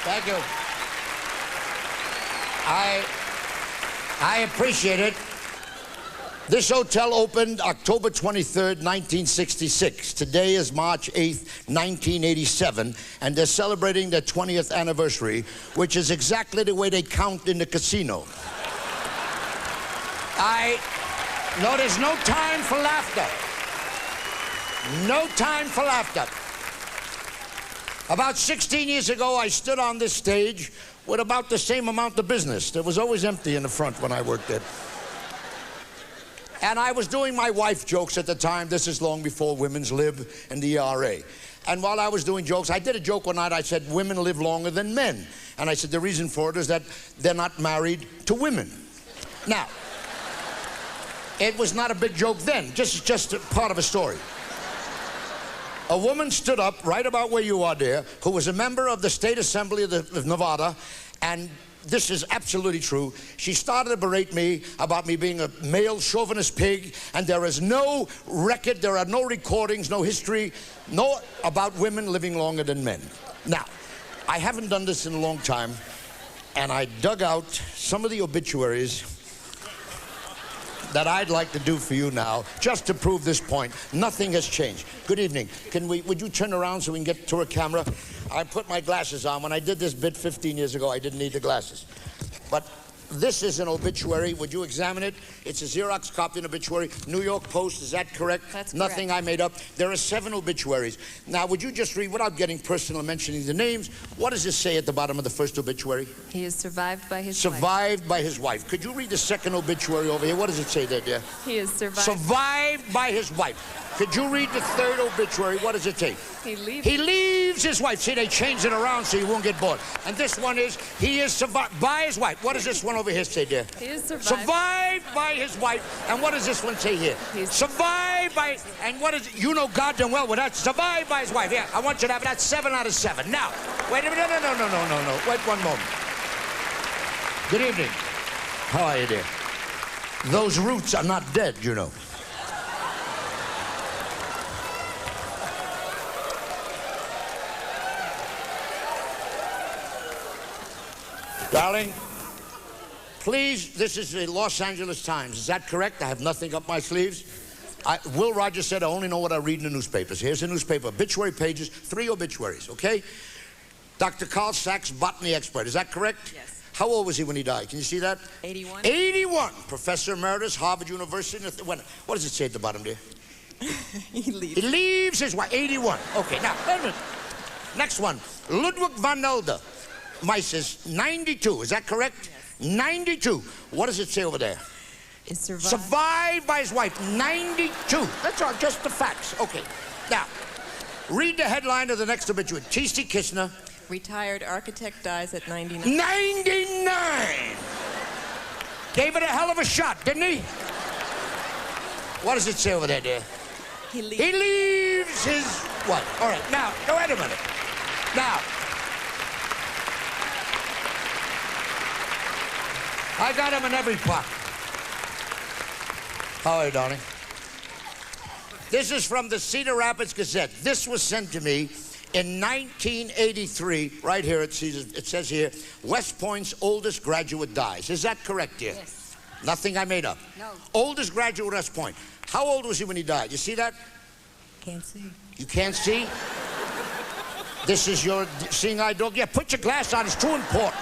Thank you. I appreciate it. This hotel opened October 23rd, 1966. Today is March 8th, 1987, and they're celebrating their 20th anniversary, which is exactly the way they count in the casino. No, there's no time for laughter. No time for laughter. About 16 years ago, I stood on this stage with about the same amount of business. It was always empty in the front when I worked there. And I was doing my wife jokes at the time. This is long before women's lib and the ERA. And while I was doing jokes, I did a joke one night. I said, women live longer than men. And I said, the reason for it is that they're not married to women. Now, it was not a big joke then, just a part of a story. A woman stood up right about where you are there, who was a member of the State Assembly of Nevada, and this is absolutely true. She started to berate me about me being a male chauvinist pig, and there is no record, there are no recordings, no history, no about women living longer than men. Now, I haven't done this in a long time, and I dug out some of the obituaries that I'd like to do for you now, just to prove this point. Nothing has changed. Good evening. Would you turn around so we can get to a camera? I put my glasses on. When I did this bit 15 years ago, I didn't need the glasses. But this is an obituary. Would you examine it? It's a Xerox copy of an obituary. New York Post, is that correct? That's Nothing correct. I made up. There are 7 obituaries. Now, would you just read, without getting personal and mentioning the names, what does it say at the bottom of the first obituary? He is survived by his wife. Survived by his wife. Could you read the second obituary over here? What does it say there, dear? He is survived. Survived by his wife. Could you read the third obituary? What does it say? He leaves. He leaves his wife. See, they changed it around so you won't get bored. And this one is, he is survived by his wife. What does this one over here say, dear? He is survived. Survived by his wife. And what does this one say here? He's survived by, and what is, you know goddamn well what that's, survived by his wife. Yeah, I want you to have it. That's 7 out of 7. Now, wait a minute. No. Wait one moment. Good evening. How are you, dear? Those roots are not dead, you know. Darling, please, this is the Los Angeles Times. Is that correct? I have nothing up my sleeves. Will Rogers said I only know what I read in the newspapers. Here's the newspaper. Obituary pages, 3 obituaries, okay? Dr. Carl Sachs, botany expert. Is that correct? Yes. How old was he when he died? Can you see that? 81. 81. Professor Emeritus, Harvard University. What does it say at the bottom, dear? He leaves. He leaves his wife. 81. Okay, now, wait a minute. Next one. Ludwig van Elder. Mises, 92. Is that correct? Yes. 92. What does it say over there? Is survived. Survived by his wife, 92. That's all, just the facts. Okay. Now, read the headline of the next obituary. T.C. Kishner. Retired architect dies at 99. 99! Gave it a hell of a shot, didn't he? What does it say over there, dear? He leaves. He leaves his wife. All right, now, wait a minute. Now, I got him in every pocket. How are you, darling? This is from the Cedar Rapids Gazette. This was sent to me in 1983. Right here, it says here, West Point's oldest graduate dies. Is that correct, dear? Yes. Nothing I made up. No. Oldest graduate at West Point. How old was he when he died? You see that? Can't see. You can't see? This is your seeing eye dog? Yeah, put your glass on. It's too important.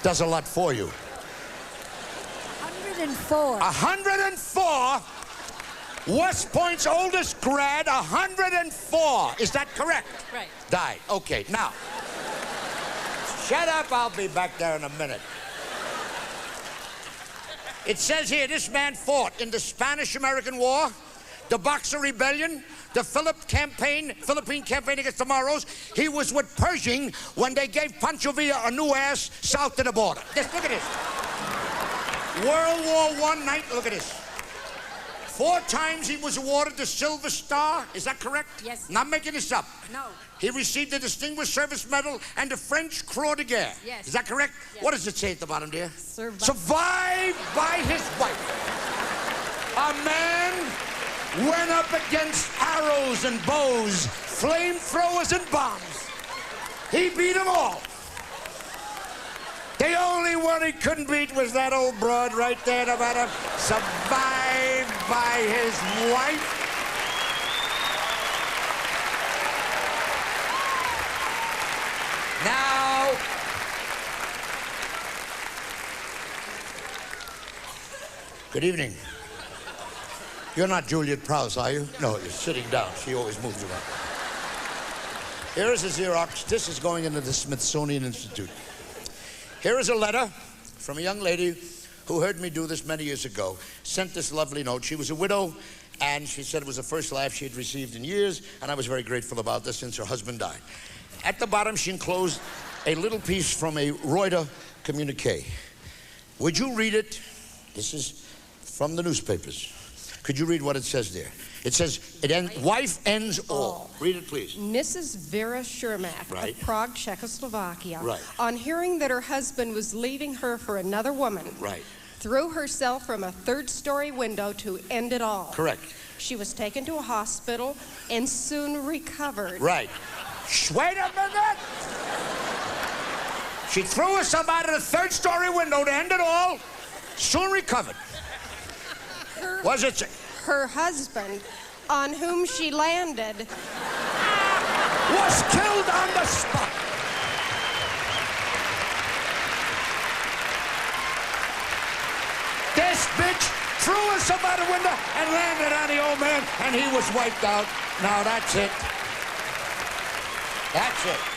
Does a lot for you. 104. 104. West Point's oldest grad, 104. Is that correct? Right. Died. Okay, now. Shut up, I'll be back there in a minute. It says here, this man fought in the Spanish-American War, the Boxer Rebellion, the Philippine campaign against the Moros. He was with Pershing when they gave Pancho Villa a new ass south of the border. Just look at this. World War I night, look at this. 4 times he was awarded the Silver Star. Is that correct? Yes. Not making this up. No. He received the Distinguished Service Medal and the French Croix de Guerre. Yes. Is that correct? Yes. What does it say at the bottom, dear? Survived. Survived by his wife. A man went up against arrows and bows, flamethrowers and bombs. He beat them all. The only one he couldn't beat was that old broad right there about to survived by his wife. Now, good evening. You're not Juliet Prowse, are you? No, you're sitting down. She always moves around. Here is a Xerox. This is going into the Smithsonian Institute. Here is a letter from a young lady who heard me do this many years ago, sent this lovely note. She was a widow, and she said it was the first laugh she had received in years, and I was very grateful about this since her husband died. At the bottom, she enclosed a little piece from a Reuters communique. Would you read it? This is from the newspapers. Could you read what it says there? It says, wife ends all. Read it, please. Mrs. Vera Shermak Right. of Prague, Czechoslovakia, Right. on hearing that her husband was leaving her for another woman, Right. threw herself from a third-story window to end it all. Correct. She was taken to a hospital and soon recovered. Right. Wait a minute! She threw herself out of the third-story window to end it all, soon recovered. Was it? Her husband, on whom she landed, Was killed on the spot. This bitch threw herself out the window and landed on the old man, and he was wiped out. Now that's it. That's it.